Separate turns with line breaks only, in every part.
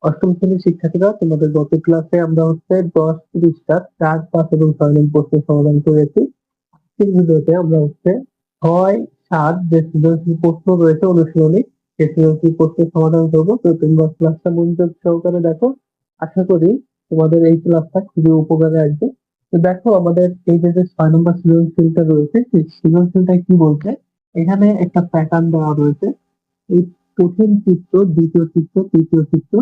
অষ্টম শ্রেণীর শিক্ষার্থীরা, তোমাদের গত ক্লাসে আমরা 10 পৃষ্ঠা 4, 5 এবং 6 নং প্রশ্নের সমাধান করেছি। আজকের ভিডিওতে আমরা 6, 7 যে সৃজনশীল প্রশ্ন রয়েছে অনুশীলনী, সেই সৃজনশীল প্রশ্নের সমাধান করবো। তো তোমরা ক্লাসটা মনোযোগ সহকারে দেখো। আশা করি তোমাদের এই ক্লাসটা খুবই উপকারে আসবে। তো দেখো, আমাদের এই যে 6 নম্বর সৃজনশীলটা রয়েছে, সেই সৃজনশীলটা কি বলছে? এখানে একটা প্যাটার্ন দেওয়া রয়েছে। এই প্রথম চিত্র, দ্বিতীয় চিত্র, তৃতীয় চিত্র,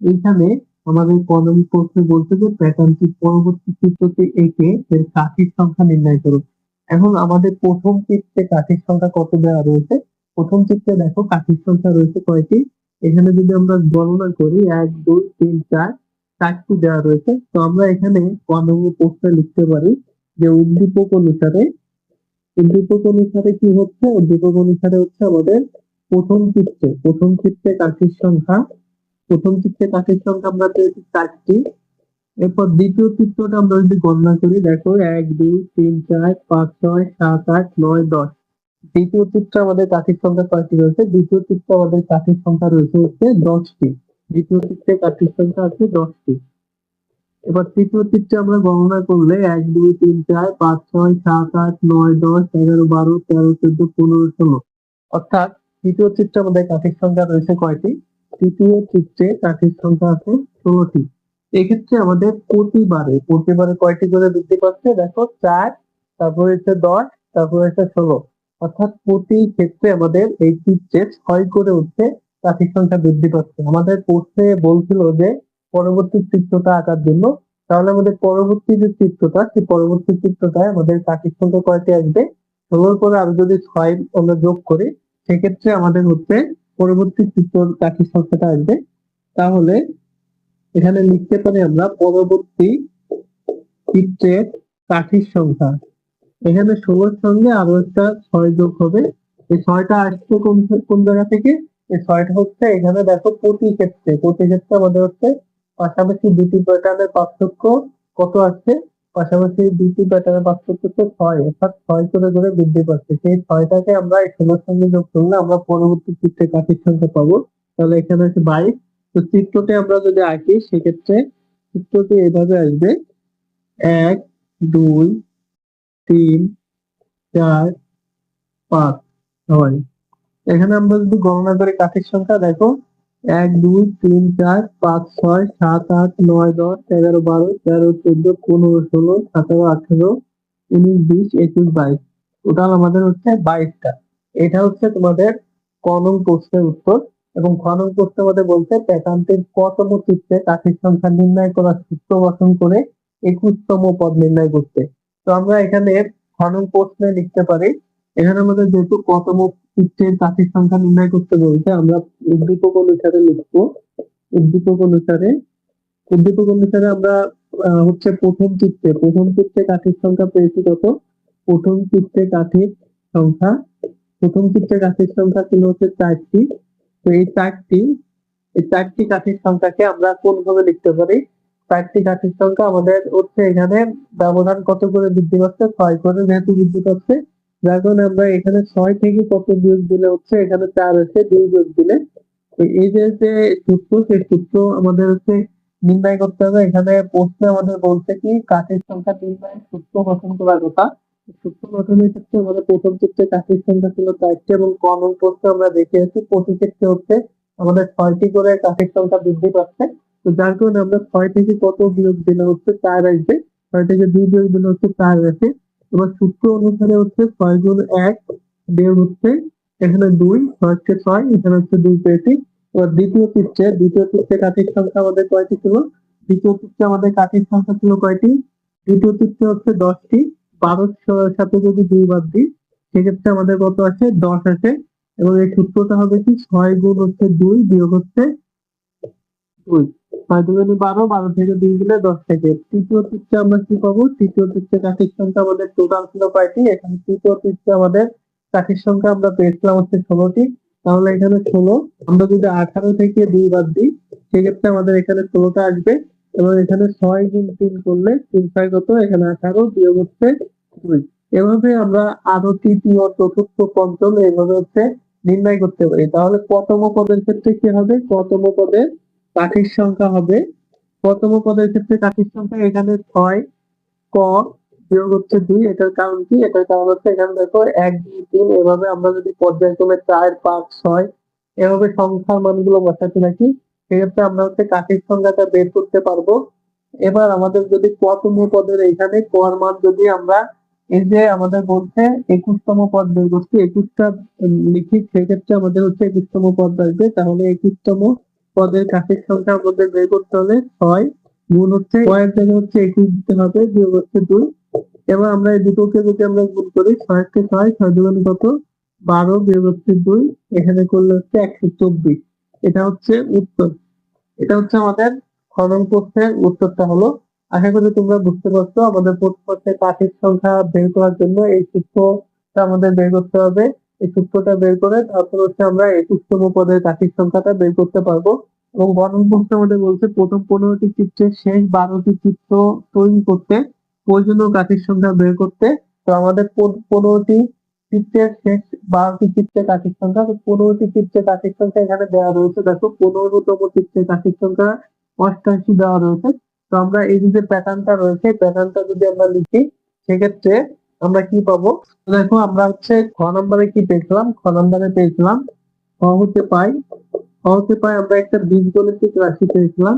এইখানে আমাদের কলম প্রশ্নে বলছে যে প্যাটার্নটি পরবর্তী চিত্রটি এঁকে এর কাঠির সংখ্যা নির্ণয় করুন। এখন আমাদের প্রথম চিত্রে কাঠির সংখ্যা কত দেওয়া রয়েছে? প্রথম চিত্রে দেখো কাঠির সংখ্যা রয়েছে কয়টি? এখানে যদি আমরা গণনা করি, 1, 2, 3, 4, 4টি দেওয়া রয়েছে। তো আমরা এখানে কলম প্রশ্নে লিখতে পারি যে উদ্দীপক অনুসারে কি হচ্ছে? উদ্দীপক অনুসারে হচ্ছে আমাদের প্রথম চিত্রে কাঠির সংখ্যা আমরা পেয়েছি 4টি। এরপর দ্বিতীয় চিত্রটা আমরা যদি গণনা করি, দেখো 1, 2, 3, 4, 5, 6, 7, 8, 9, 10। দ্বিতীয় চিত্রে আমাদের কাঠির সংখ্যা কয়টি রয়েছে? দ্বিতীয় চিত্রে আমাদের কাঠির সংখ্যা রয়েছে 10টি। দ্বিতীয় চিত্রে কাঠির সংখ্যা আছে 10টি। এবার তৃতীয় চিত্রে আমরা গণনা করলে 1, 2, 3, 4, 5, 6, 7, 8, 9, 10, 11, 12, 13, 14, 15, 16। অর্থাৎ তৃতীয় চিত্রে আমাদের কাঠির সংখ্যা রয়েছে কয়টি? তৃতীয় চিত্রে কাঠির সংখ্যা আছে 16টি। এক্ষেত্রে আমাদের প্রতিবারে কয়টি করে বৃদ্ধি পাচ্ছে? দেখো 4, তারপর হচ্ছে 10, তারপর হচ্ছে 16। অর্থাৎ প্রতি ক্ষেত্রে আমাদের এই চিত্রে 6 করে উঠছে কাঠির সংখ্যা বৃদ্ধি পাচ্ছে। আমাদের প্রশ্নে বলছিল যে পরবর্তী চিত্রটা আঁকার জন্য। তাহলে আমাদের পরবর্তী যে চিত্রটা, সেই পরবর্তী চিত্রটায় আমাদের কাঠির সংখ্যা কয়টি আসবে? 16 পরে আরো যদি 6 আমরা যোগ করি, সেক্ষেত্রে আমাদের পরবর্তী চিত্র কাঠির সংখ্যাটা আসবে। তাহলে এখানে লিখতে পারি আমরা পরবর্তী চিত্রের কাঠির সংখ্যা। এখানে 16-র সঙ্গে আরো একটা 6 যোগ হবে। এই 6টা আসছে কোন জায়গা থেকে? এই 6টা হচ্ছে এখানে দেখো প্রতি ক্ষেত্রে আমাদের পাশাপাশি দুটি প্যাটার্নের পার্থক্য কত আসছে? পাশাপাশি দুটি প্যাটার্নের পার্থক্য হচ্ছে 6, অর্থাৎ 6 করে করে বৃদ্ধি পাচ্ছে। সেই 6টাকে আমরা এই 16-র সঙ্গে যোগ করলে আমরা পরবর্তী চিত্রে কাঠির সংখ্যা পাবো। তাহলে এখানে আছে 22। তো চিত্রটি আমরা যদি আঁকি, সেক্ষেত্রে চিত্রটি এভাবে আসবে: 1, 2, 3, 4, 5, 6। এখানে আমরা যদি গণনা করি কাঠির সংখ্যা, দেখো 1, 2, 3, 4, 5, 6, 7, 8, 9, 10, 11, 12, 13, 14, 15, 16, 17, 18, 19, 20, 21, 22। টোটাল আমাদের 22টা। এটা তোমাদের ক নং প্রশ্নের উত্তর। এবং খ নং প্রশ্ন আমাদের বলছে প্যাটার্নটির কতম চিত্রে কাঠির সংখ্যা নির্ণয় করার সূত্র গঠন করে 21তম পদ নির্ণয় করতে। তো আমরা এখানে খ নং প্রশ্নে লিখতে পারি, এখানে আমাদের যেহেতু কতম চিত্রের কাঠির সংখ্যা নির্ণয় করতে বলছে, আমরা উদ্দীপক অনুসারে লিখবো। উদ্দীপক অনুসারে উদ্দীপক অনুসারে আমরা প্রথম চিত্রে কাঠির সংখ্যা পেয়েছি কত? প্রথম চিত্রে কাঠির সংখ্যা প্রথম চিত্রে কাঠির সংখ্যা ছিল 4টি। তো এই চারটি কাঠির সংখ্যাকে আমরা কোন ভাবে লিখতে পারি? 4টি কাঠির সংখ্যা আমাদের এখানে ব্যবধান কত করে বৃদ্ধি পাচ্ছে? 6 করে যেহেতু বৃদ্ধি পাচ্ছে, যার কারণে আমরা এখানে 6 থেকে কত বিয়োগ দিলে এখানে 4 আছে, 2 যোগ দিলে। তো এই যে সূত্র, সেই সূত্র আমাদের নির্ণয় করতে হবে। এখানে প্রশ্নে আমাদের বলছে কি কাঠির সংখ্যা নির্ণয়ের সূত্র গঠন করার কথা। সূত্র গঠনের ক্ষেত্রে আমাদের প্রথম চিত্রে কাঠির সংখ্যা ছিল 4টি এবং ক নং প্রশ্নে আমরা দেখিয়েছি প্রতি ক্ষেত্রে আমাদের 6টি করে কাঠির সংখ্যা বৃদ্ধি পাচ্ছে। তো যার কারণে আমরা 6 থেকে কত বিয়োগ দিলে 4 আসবে, 6 থেকে 2 বিয়োগ দিলে 4 আসে। এবার সূত্র অনুসারে 6 গুণ 1 বিয়োগ এখানে 2, 6 এখানে 2 পেয়েছি। এবার দ্বিতীয় চিত্রে কাঠির সংখ্যা আমাদের কয়টি ছিল? দ্বিতীয় চিত্রে আমাদের কাঠির সংখ্যা ছিল কয়টি? দ্বিতীয় চিত্রে 10টি। 12-র সাথে যদি 2 বাদ দিই, সেক্ষেত্রে আমাদের কত আসে? 10 আসে। এবং এই সূত্রটা হবে কি 6 গুণ 2 বিয়োগ 2। 6 দুগুণে 12, 12 থেকে 2 দিলে 10 থেকে। তৃতীয় চিত্রে আমরা কি পাবো? তৃতীয় চিত্রে কাঠির সংখ্যা আমাদের টোটাল ছিল কয়টি? এখানে তৃতীয় চিত্রে আমাদের কাঠির সংখ্যা আমরা পেয়েছিলাম 16টি। তাহলে এখানে 16, আমরা যদি 18 থেকে 2 বাদ দিই, সেক্ষেত্রে আমাদের এখানে 16টা আসবে। এবং এখানে 6 গুণ 3 করলে 3 6 কত? এখানে 18 বিয়োগ 2। এভাবে আমরা আরো তৃতীয়, চতুর্থ, পঞ্চম এইভাবে নির্ণয় করতে পারি। তাহলে কতম পদের ক্ষেত্রে কি হবে? কতম পদে কাঠির সংখ্যা হবে প্রথম পদের ক্ষেত্রে কাঠির সংখ্যা এখানে 6 ক বিয়োগ হচ্ছে 2। এটার কারণ কি? এটার কারণ হচ্ছে এখানে দেখো 1 2 3 এভাবে আমরা যদি পর্যায়ক্রমে 4 5 6 এভাবে সংখ্যার মানগুলো বসাতে থাকি, সেক্ষেত্রে আমরা হচ্ছে কাঠির সংখ্যাটা বের করতে পারবো। এবার আমাদের যদি কতম পদের এখানে কর মান যদি আমরা এই যে আমাদের বলছে 21তম পদ বের করছি, 21টা লিখি, সেক্ষেত্রে আমাদের হচ্ছে 21তম পদ আসবে। তাহলে 21তম পদের কাঠির সংখ্যা আমাদের বের করতে হলে 6 গুণ হচ্ছে কয়ের জায়গায় হচ্ছে 21 দিতে হবে, বিয়োগ হচ্ছে 2। এবার আমরা এই দুটোকে যদি আমরা গুণ করি, 6 কে 6 6 দুগুণ কত 12 বিয়োগ হচ্ছে 2, এখানে করলে হচ্ছে 124। এটা হচ্ছে উত্তর। এটা হচ্ছে আমাদের খনন প্রশ্নের উত্তরটা হলো। আশা করি তোমরা বুঝতে পারছো। আমাদের প্রশ্নের কাঠির সংখ্যা বের করার জন্য এই সূত্রটা আমাদের বের করতে হবে। এই সূত্রটা বের করে তারপর হচ্ছে আমরা 21তম পদের কাঠির সংখ্যাটা বের করতে পারবো। এবং খনন প্রশ্নে আমাদের বলছে প্রথম 15টি চিত্রের শেষ 12টি চিত্র তৈরি করতে প্রয়োজনীয় কাঠির সংখ্যা বের করতে। তো আমাদের 15টি চিত্রের শেষ 12টি চিত্রের কাঠির সংখ্যা, তো 15টি চিত্রের কাঠির সংখ্যা এখানে দেওয়া রয়েছে। দেখো 15তম চিত্রের কাঠির সংখ্যা 88 দেওয়া রয়েছে। তো আমরা এই যে প্যাটার্নটা রয়েছে, প্যাটার্নটা যদি আমরা লিখি, সেক্ষেত্রে আমরা কি পাবো? দেখো আমরা হচ্ছে খ নম্বরে কি পেয়েছিলাম? খ নম্বরে পেয়েছিলাম খ হতে পাই, খ হতে পাই আমরা একটা বীজগণিতিক রাশি পেয়েছিলাম।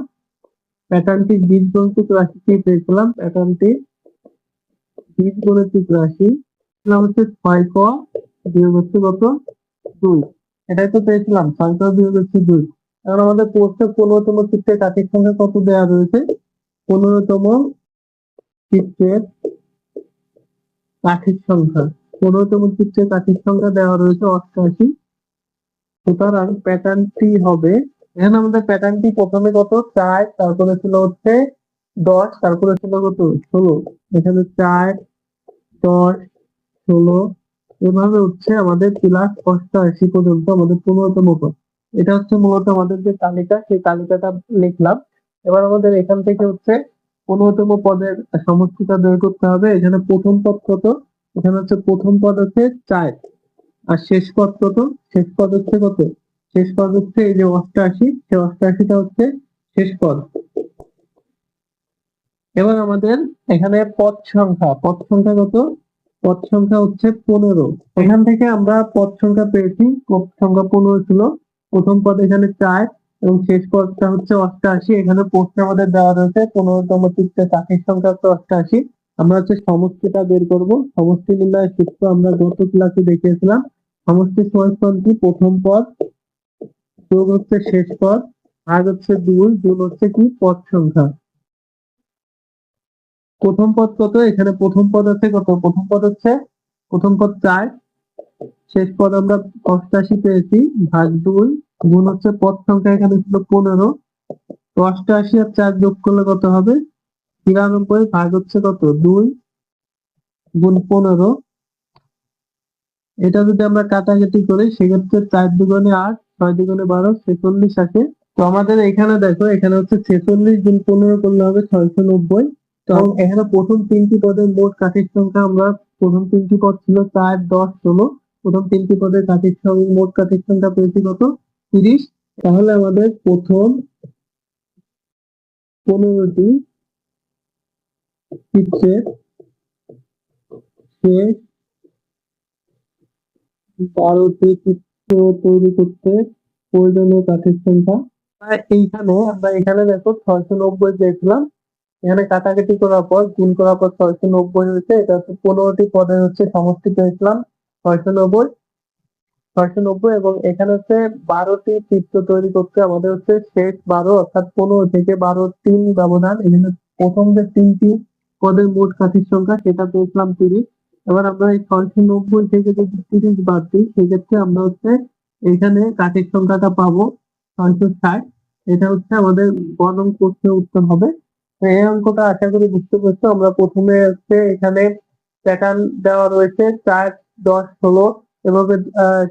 প্যাটার্নটি বীজগণিতিক রাশি কি পেয়েছিলাম? প্যাটার্নটি বীজগণিতিক রাশি হচ্ছে 6 ক বিয়োগ হচ্ছে কত 2। এটাই তো পেয়েছিলাম, 6 ক বিয়োগ হচ্ছে 2। এখন আমাদের প্রশ্নে 15তম চিত্রের কাঠির সংখ্যা কত দেওয়া রয়েছে? 15তম চিত্রের কাঠির সংখ্যা, 15তম চিত্রের কাঠির সংখ্যা দেওয়া রয়েছে 88। সুতরাং প্যাটার্নটি হবে, এখানে আমাদের প্যাটার্নটি প্রথমে কত 4, তারপরে ছিল হচ্ছে 10, তারপরে ছিল কত 16। এখানে 4 10 16 এভাবে হচ্ছে আমাদের প্লাস 88 পর্যন্ত আমাদের 15তম পদ। এটা হচ্ছে মূলত আমাদের যে তালিকা, সেই তালিকাটা লিখলাম। এবার আমাদের এখান থেকে হচ্ছে 15তম পদের সমষ্টিটা বের করতে হবে। এখানে প্রথম পদ কত? এখানে হচ্ছে প্রথম পদ হচ্ছে 4, আর শেষ পদ কত? শেষ পদ হচ্ছে কত? শেষ পদ হচ্ছে এই যে 88, সেই 88টা হচ্ছে শেষ পদ। এবার আমাদের এখানে পদ সংখ্যা কত? পদ সংখ্যা হচ্ছে 15। এখান থেকে আমরা পদ সংখ্যা পেয়েছি, পদ সংখ্যা 15 ছিল। প্রথম পদ এখানে 4 এবং শেষ পদটা হচ্ছে 88। এখানে প্রশ্নে আমাদের দেওয়া রয়েছে 15তম চিত্রের কাঠির সংখ্যা হচ্ছে 88। আমরা হচ্ছে সমষ্টিটা বের করব। সমষ্টি নির্ণয়ের সূত্র আমরা গত ক্লাসে দেখিয়েছিলাম। সমষ্টি সমান কি? প্রথম পদ যোগ হচ্ছে শেষ পদ ভাগ হচ্ছে 2 গুণ হচ্ছে কি পদ সংখ্যা। প্রথম পদ কত? এখানে প্রথম পদ আছে কত? প্রথম পদ হচ্ছে প্রথম পদ 4, শেষ পদ আমরা 88 পেয়েছি, ভাগ 2 গুণ হচ্ছে পদ সংখ্যা এখানে ছিল 15। তো 88 আর 4 যোগ করলে কত হবে? 93, ভাগ হচ্ছে কত 2 গুণ 15। এটা যদি আমরা কাটাকাটি করি, সেক্ষেত্রে 4 দুগুণে 8, 6 দুগুণে 12, 46 আসে। তো আমাদের এখানে দেখো, এখানে হচ্ছে 46 গুণ 15 করলে হবে 690। তো এখানে প্রথম 3টি পদের মোট কাঠির সংখ্যা আমরা, প্রথম 3টি পদ ছিল 4 10 16, প্রথম 3টি পদের কাঠির সংখ্যা মোট কাঠির সংখ্যা পেয়েছি কত? 30। তাহলে আমাদের প্রথম 15টি চিত্রের শেষ 12টি চিত্র তৈরি করতে প্রয়োজনীয় কাঠির সংখ্যা। এইখানে আমরা এখানে দেখো 690 পেয়েছিলাম, এখানে কাটাকাটি করার পর গুণ করার পর 690 হয়েছে। এটা হচ্ছে 15টি পদের হচ্ছে সমষ্টি পেয়েছিলাম 690, 690। এবং এখানে হচ্ছে 12টি চিত্র তৈরি করতে আমাদের হচ্ছে শেষ 12, অর্থাৎ 15 থেকে 12 3 ব্যবধান। এখানে প্রথম যে 3টি পদের মোট কাঠির সংখ্যা সেটা পেয়েছিলাম 30। এবার আমরা এই 690 থেকে যদি 30 বাদ দিই, সেক্ষেত্রে আমরা হচ্ছে এখানে কাঠির সংখ্যাটা পাবো 660। এটা হচ্ছে আমাদের বর্ণন প্রশ্নের উত্তর হবে। তো এই অঙ্কটা আশা করি বুঝতে পারছো। আমরা প্রথমে হচ্ছে এখানে প্যাটার্ন দেওয়া রয়েছে 4 10 16 এভাবে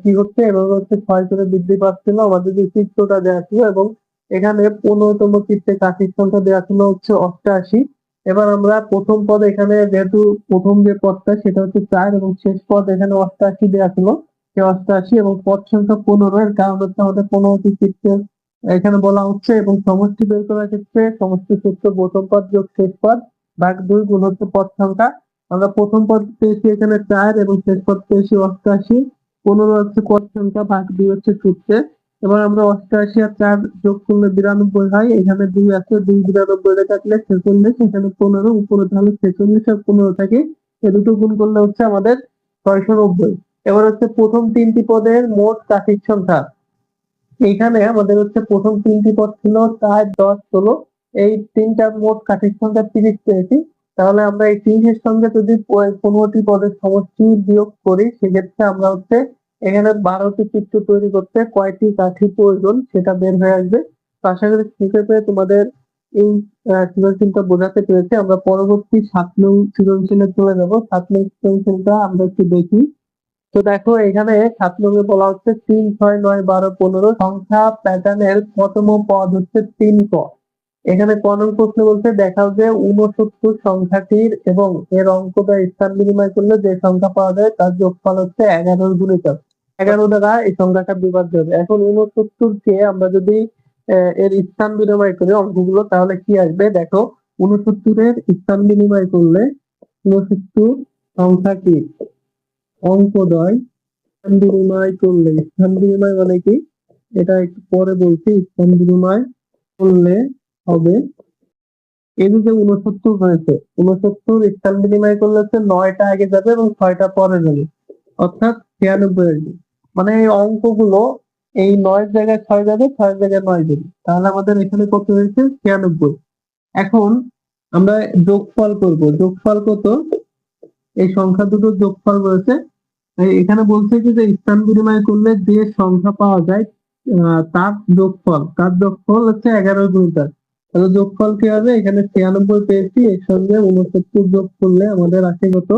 কি হচ্ছে, এভাবে হচ্ছে 6 করে বৃদ্ধি পাচ্ছিল। আমাদের যে চিত্রটা দেওয়া ছিল এবং এখানে 15তম চিত্রে কাঠির সংখ্যা দেওয়া ছিল হচ্ছে 88। এবার আমরা প্রথম পদ এখানে যেহেতু প্রথম যে পদটা সেটা হচ্ছে 4 এবং শেষ পদ এখানে 88 দেওয়া ছিল, সেই 88 এবং পদ সংখ্যা 15 এর কারণ হচ্ছে আমাদের 15টি চিত্রের এখানে বলা হচ্ছে এবং সমষ্টি বের করার ক্ষেত্রে সমষ্টি সূত্র প্রথম পদ যোগ শেষ পদ ভাগ 2 গুণ হচ্ছে পদ সংখ্যা। আমরা প্রথম পদ পেয়েছি এখানে 4 এবং শেষ পদ পেয়েছি 88। 15 হচ্ছে পদ সংখ্যা ভাগ 2 হচ্ছে সূত্রে। এবার আমরা 88 আর 4 যোগ করলে 92 হয়। এখানে 2 আছে, 2 92 রে কাটলে 46, এখানে 15, উপরে তাহলে 46 আর 15 থাকে। এ দুটো গুণ করলে হচ্ছে আমাদের 690। এবার হচ্ছে প্রথম তিনটি পদের মোট কাঠির সংখ্যা। এইখানে আমাদের হচ্ছে প্রথম তিনটি পদ ছিল 4, 10, 16। এই তিনটার মোট কাঠির সংখ্যা 30 পেয়েছি। তাহলে আমরা এই 30 এর সঙ্গে যদি 15টি পদের সমষ্টি বিয়োগ করি, সেক্ষেত্রে আমরা হচ্ছে এখানে 12টি চিত্র তৈরি করতে কয়টি কাঠি প্রয়োজন সেটা বের হয়ে আসবে। তো আশা করি সেক্ষেত্রে তোমাদের এই সৃজনশীলটা বোঝাতে পেরেছি। আমরা পরবর্তী 7 নং সৃজনশীলে চলে যাব। 7 নং সৃজনশীলটা আমরা একটু দেখি। তো দেখো এখানে 7 নম্বরে বলা হচ্ছে 3, 6, 9, 12, 15 সংখ্যা প্যাটার্নের কতম পদ হচ্ছে 3 ক। এখানে ক নং প্রশ্ন বলছে দেখাও যে 69 সংখ্যাটির এবং এর অঙ্ক বা স্থান বিনিময় করলে যে সংখ্যা পাওয়া যায় তার যোগফল হচ্ছে 11 এর গুণিতক। 11 দ্বারা এই সংখ্যাটা বিভাজ্য হবে। এখন 69 কে আমরা যদি এর স্থান বিনিময় করি অঙ্কগুলো, তাহলে কি আসবে দেখো। 69 এর স্থান বিনিময় করলে 69 সংখ্যাটি অঙ্কদ্বয় স্থান বিনিময় করলে, স্থান বিনিময় মানে কি এটা একটু পরে বলছি। স্থান বিনিময় করলে হবে, এই যে 69 হয়েছে, 69 স্থান বিনিময় করলে হচ্ছে 9টা আগে যাবে এবং 6টা পরে যাবে, অর্থাৎ 96 আসবে। মানে এই অঙ্কগুলো এই 9 জায়গায় 6 যাবে, 6 জায়গায় 9 যাবে, তাহলে আমাদের এখানে কত হয়েছে 96। এখন আমরা যোগফল করব। যোগফল কত, এই সংখ্যা দুটো যোগফল রয়েছে। এখানে বলছে কি যে স্থান বিনিময় করলে যে সংখ্যা পাওয়া যায় তার যোগফল হচ্ছে 11 গুণিতক। তাহলে যোগফল কি হবে, এখানে 96 পেয়েছি, এর সঙ্গে 69 যোগ করলে আমাদের আসে কত,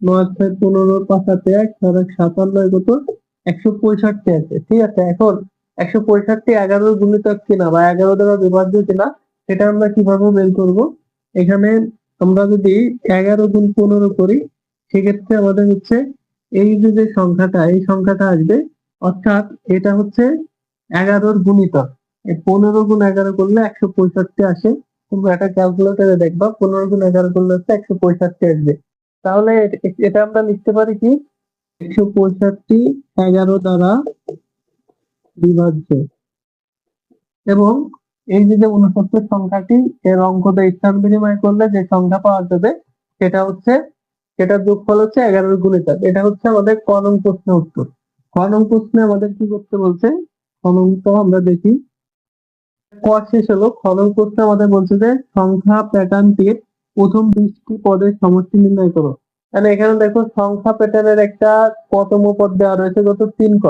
9, 6, 15, 5, 8, 1, 4, 57, কত 165 আছে। ঠিক আছে, এখন 165 11 গুণিতক কিনা বা 11 দ্বারা বিভাজ্য কিনা সেটা আমরা কিভাবে বের করব। এখানে আমরা যদি 11 গুণ 15 করি, সেক্ষেত্রে আমাদের হচ্ছে এই যে সংখ্যাটা, এই সংখ্যাটা আসবে, অর্থাৎ এটা হচ্ছে 11 গুণিতক। 15 গুণ 11 করলে 165 আসে। তোমরা এটা ক্যালকুলেটরে দেখবা, 15 গুণ 11 করলে হচ্ছে 165 আসবে। তাহলে এটা আমরা লিখতে পারি কি 165 11 দ্বারা বিভাজ্য। এবং এই যে 69 সংখ্যাটি এর অঙ্কটা স্থান বিনিময় করলে যে সংখ্যা পাওয়া যাবে সেটা হচ্ছে, সেটার যোগফল হচ্ছে 11 গুণিতক। এটা হচ্ছে আমাদের ক নং প্রশ্নের উত্তর। খ নং প্রশ্নে আমাদের কি করতে বলছে, খ নংটা আমরা দেখি। ক শেষ হলো, খ নং প্রশ্নে আমাদের বলছে যে সংখ্যা প্যাটার্নটির প্রথম 20টি পদের সমষ্টি নির্ণয় করো। মানে এখানে দেখো সংখ্যা প্যাটার্নের একটা কতম পদ দেওয়া রয়েছে, কত 3 ক।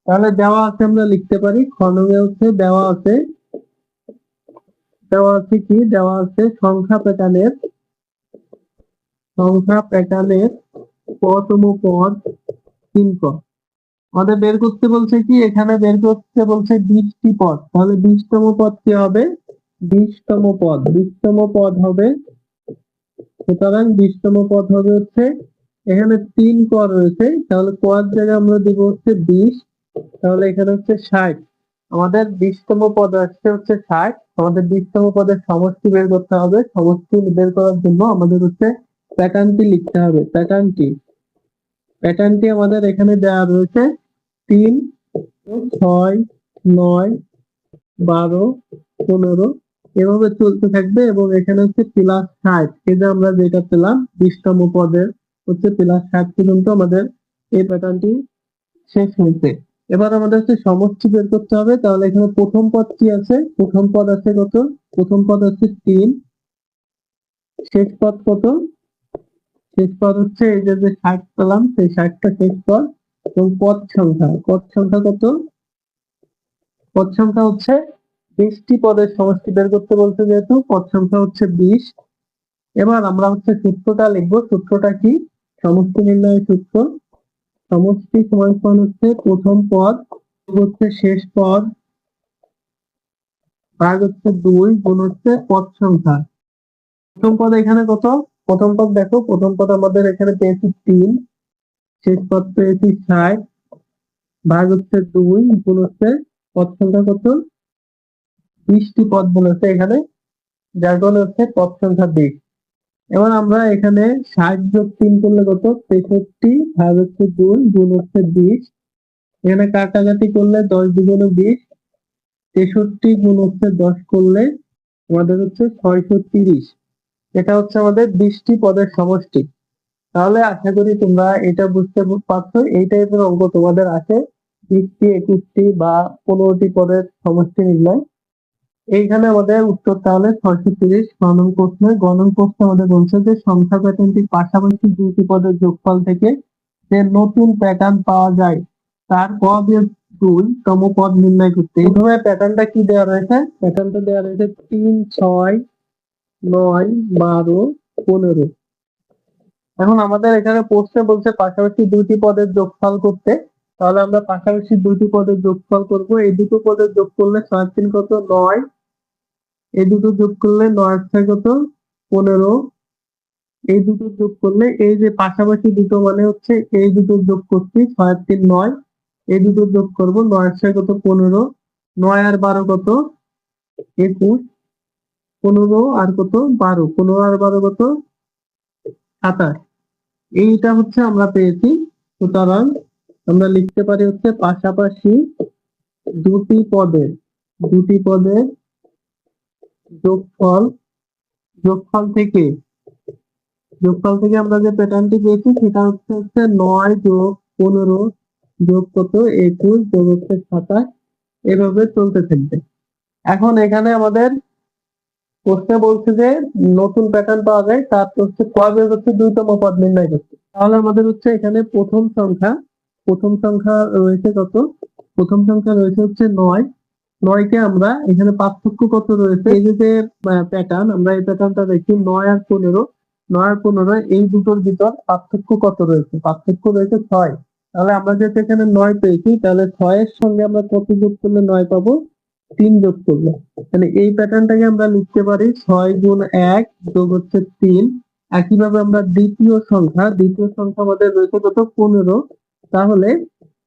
তাহলে দেওয়া আছে, আমরা লিখতে পারি খ নং এ হচ্ছে দেওয়া আছে কি, দেওয়া আছে সংখ্যা প্যাটার্নের কতম পদ 3 ক। আমাদের বের করতে বলছে কি, এখানে বের করতে বলছে 20টি পদ। তাহলে 20তম পদ কি হবে, 20তম পদ হবে, সুতরাং 20তম পদ হবে হচ্ছে, এখানে 3 ক রয়েছে, তাহলে কর জায়গায় আমরা দিব হচ্ছে 20। তাহলে এখানে হচ্ছে 60। আমাদের 20তম পদ আসছে হচ্ছে 60। আমাদের 20তম পদের সমষ্টি বের করতে হবে। সমষ্টি বের করার জন্য আমাদের হচ্ছে প্যাটার্নটি লিখতে হবে। প্যাটার্নটি আমাদের এখানে দেওয়া রয়েছে 3, 6, 9, 12, 15 এভাবে চলতে থাকবে এবং এখানে হচ্ছে প্লাস 60। এই যে আমরা যেটা পেলাম 20তম পদের হচ্ছে প্লাস 60 পর্যন্ত আমাদের এই প্যাটার্নটি শেষ হয়েছে। এবার আমাদের হচ্ছে সমষ্টি বের করতে হবে। তাহলে এখানে প্রথম পদ কি আছে, প্রথম পদ আছে কত, প্রথম পদ আছে 3, শেষ পদ কত, শেষ পদ হচ্ছে এই যে 60 পেলাম, সেই 60টা শেষ পদ। এবং পদ সংখ্যা কত, পদ সংখ্যা হচ্ছে 20টি পদের সমষ্টি বের করতে বলছে, যেহেতু পদ সংখ্যা হচ্ছে 20। এবার আমরা হচ্ছে সূত্রটা লিখবো। সূত্রটা কি, সমষ্টি নির্ণয়ের সূত্র। সমষ্টি সমান হচ্ছে প্রথম পদ হচ্ছে শেষ পদ ভাগ হচ্ছে 2 গুণ হচ্ছে পদ সংখ্যা। প্রথম পদ এখানে কত, প্রথম পদ দেখো, প্রথম পদ আমাদের এখানে পেয়েছি 3, শেষ পদ পেয়েছি 60 ভাগ হচ্ছে 2 গুণ হচ্ছে পদ সংখ্যা কত 20টি পদ বলেছে এখানে, যার কারণে হচ্ছে পদ সংখ্যা 20। এবার আমরা এখানে 60 যোগ 3 করলে কত? 63 ভাগ হচ্ছে 2 গুণ হচ্ছে 20। এখানে কাটাকাটি করলে 10 দুগুণে 20, 63 গুণ হচ্ছে 10 করলে আমাদের হচ্ছে 630। এটা হচ্ছে আমাদের 20টি পদের সমষ্টি। তাহলে আশা করি তোমরা এটা বুঝতে পারছো। এই টাইপের অঙ্ক তোমাদের আসে 20টি, 21টি বা 15টি পদের সমষ্টি নির্ণয়। এইখানে আমাদের উত্তর তাহলে 630 গণন প্রশ্নে। গণন প্রশ্নে আমাদের বলছে যে সংখ্যা প্যাটার্নটি পাশাপাশি দুটি পদের যোগফল থেকে যে নতুন প্যাটার্ন পাওয়া যায় তার ক বিয়োগ 2 তম পদ নির্ণয় করতে। এইভাবে প্যাটার্নটা কি দেওয়া রয়েছে? প্যাটার্নটা দেওয়া রয়েছে 3, 6, 9, 12, 15। এখন আমাদের এখানে প্রশ্নে বলছে পাশাপাশি দুইটি পদের যোগফল করতে। তাহলে আমরা পাশাপাশি দুইটি পদের যোগফল করব। এই দুটো পদের যোগ করলে 6 3 কত? 9। এই দুটো যোগ করলে 9 6 কত? 15। এই দুটো যোগ করলে এই যে পাশাপাশি দুটো মানে হচ্ছে এই দুটো যোগ করছি 6 3 9। এই দুটো যোগ করব 9 6 কত? 15। 9 আর 12 কত? 21। 15 আর কত? 12। 15 আর 12 কত? 27। এইটা হচ্ছে আমরা পেয়েছি। সুতরাং আমরা লিখতে পারি হচ্ছে পাশাপাশি দুটি পদের যোগফল যোগফল থেকে আমরা যে প্যাটার্নটি পেয়েছি সেটা হচ্ছে 9 যোগ 15 যোগ কত? 21 যোগ হচ্ছে 27। এভাবে চলতে থাকবে। এখন এখানে আমাদের প্রশ্নে বলছে যে নতুন প্যাটার্ন পাওয়া যায় তার হচ্ছে ক বিয়োগ হচ্ছে 2তম পদ নির্ণয় করতে। তাহলে আমাদের হচ্ছে এখানে প্রথম সংখ্যা রয়েছে কত? প্রথম সংখ্যা রয়েছে হচ্ছে 9। 9 কে আমরা এখানে পার্থক্য কত রয়েছে? এই যে প্যাটার্ন, আমরা এই প্যাটার্নটা দেখি 9 আর 15। 9 আর 15 এই দুটোর ভিতর পার্থক্য কত রয়েছে? পার্থক্য রয়েছে 6। তাহলে আমরা যেহেতু এখানে 9 পেয়েছি, তাহলে 6 এর সঙ্গে আমরা কত যোগ করলে 9 পাবো? 3 যোগ করলে। তাহলে এই প্যাটার্নটাকে আমরা লিখতে পারি 6 গুণ 1 যোগ হচ্ছে 3। একইভাবে আমরা দ্বিতীয় সংখ্যা আমাদের রয়েছে কত? 15। তাহলে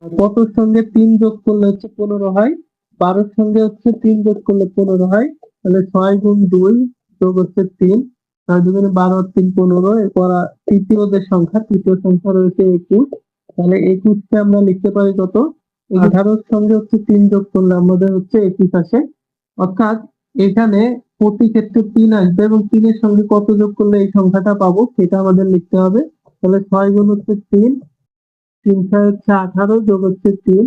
কতর সঙ্গে 3 যোগ করলে হচ্ছে 15 হয়? 12 এর সঙ্গে হচ্ছে 3 যোগ করলে 15 হয়। তাহলে 6 গুণ 2 যোগ হচ্ছে 3। 6 দুগুণে 12 আর 3 15। এরপর তৃতীয় সংখ্যা রয়েছে 21। তাহলে 21 কে আমরা লিখতে পারি কত? 18 এর সঙ্গে হচ্ছে 3 যোগ করলে আমাদের হচ্ছে 21 আসে। অর্থাৎ এখানে প্রতি ক্ষেত্রে 3 আসবে এবং 3 এর সঙ্গে কত যোগ করলে এই সংখ্যাটা পাবো সেটা আমাদের লিখতে হবে। তাহলে 6 গুণ হচ্ছে 3, 3 6 হচ্ছে 18 যোগ হচ্ছে 3।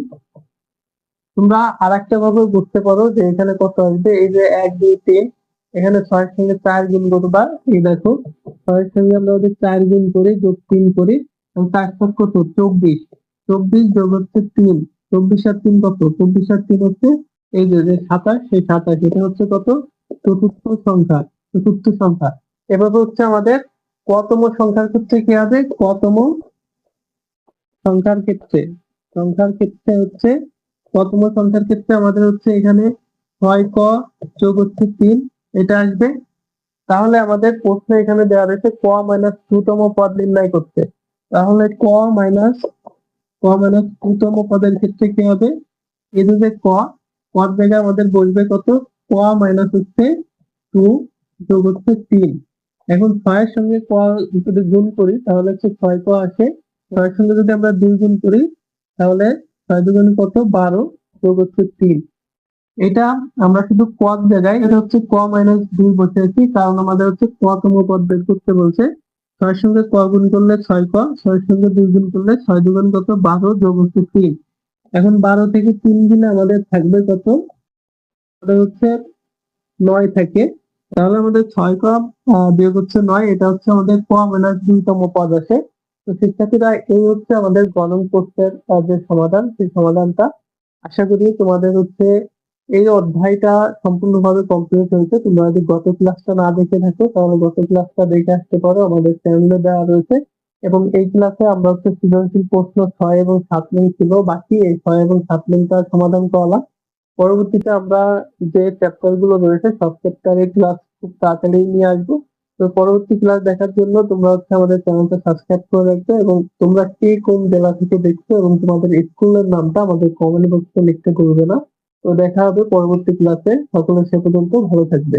তোমরা আরেকটা ভাবে বুঝতে পারো যে এখানে কত আসবে। এই যে 1 2 3, এখানে 6 এর সঙ্গে 4 গুণ করবা। এই দেখো 6 এর সঙ্গে আমরা যদি 4 গুণ করি যোগ 3 করি, এবং 4 4 কত? 24। 24 যোগ হচ্ছে 3। 24 আর 3 কত? 24 আর 3 হচ্ছে এই যে 27। সেই 27 এটা হচ্ছে কত? চতুর্থ সংখ্যা। এভাবে হচ্ছে আমাদের কতম সংখ্যার ক্ষেত্রে কি হবে? কতম সংখ্যার ক্ষেত্রে হচ্ছে কতম সংখ্যার ক্ষেত্রে আমাদের হচ্ছে এখানে 6 ক যোগ হচ্ছে 3 এটা আসবে। তাহলে আমাদের প্রশ্নে এখানে দেওয়া রয়েছে ক মাইনাস 2তম পদ নির্ণয় করতে। তাহলে ক মাইনাস 2তম পদের ক্ষেত্রে কি হবে? এই যে কর জায়গায় আমাদের বসবে কত? ক মাইনাস হচ্ছে 2 যোগ হচ্ছে 3। এখন 6 এর সঙ্গে ক যদি গুণ করি তাহলে হচ্ছে 6 ক আসে। 6 এর সঙ্গে যদি আমরা 2 গুণ করি তাহলে 6 দুগুণে কত? 12 যোগ হচ্ছে 3। এটা আমরা শুধু পদ জায়গায় এটা হচ্ছে ক মাইনাস 2 বসে আছি, কারণ আমাদের হচ্ছে কতম পদ বের করতে বলছে। 6 এর সঙ্গে ক গুণ করলে 6 ক, 6 এর সঙ্গে 2 গুণ করলে 6 দুগুণ কত? 12 যোগ হচ্ছে 3। এখন 12 থেকে 3 দিলে আমাদের থাকবে কত? আমাদের হচ্ছে 9 থাকে। তাহলে আমাদের 6 ক বিয়োগ হচ্ছে 9, এটা হচ্ছে আমাদের ক মাইনাস 2তম পদ আসে। তো শিক্ষার্থীরা এই হচ্ছে আমাদের গণন প্রশ্নের যে সমাধান, সেই সমাধানটা। আশা করি তোমাদের হচ্ছে এই অধ্যায়টা সম্পূর্ণভাবে কমপ্লিট হয়েছে। তোমরা যদি গত ক্লাসটা না দেখে থাকো তাহলে গত ক্লাসটা দেখে আসতে পারো, আমাদের চ্যানেলে দেওয়া রয়েছে। এবং এই ক্লাসে আমরা হচ্ছে সৃজনশীল প্রশ্ন 6 এবং 7 লিঙ্ক ছিল বাকি, এই 6 এবং 7 লিঙ্কটা সমাধান করলাম। পরবর্তীতে আমরা যে চ্যাপ্টার গুলো রয়েছে সব চ্যাপ্টারের ক্লাস খুব তাড়াতাড়ি নিয়ে আসবো। তো পরবর্তী ক্লাস দেখার জন্য তোমরা হচ্ছে আমাদের চ্যানেলটা সাবস্ক্রাইব করে রাখবে, এবং তোমরা কে কোন জেলা থেকে দেখছো এবং তোমাদের স্কুলের নামটা আমাদের কমেন্ট বক্সে লিখতে ভুলবে না। তো দেখা হবে পরবর্তী ক্লাসে, সকলে সে পর্যন্ত ভালো থাকবে।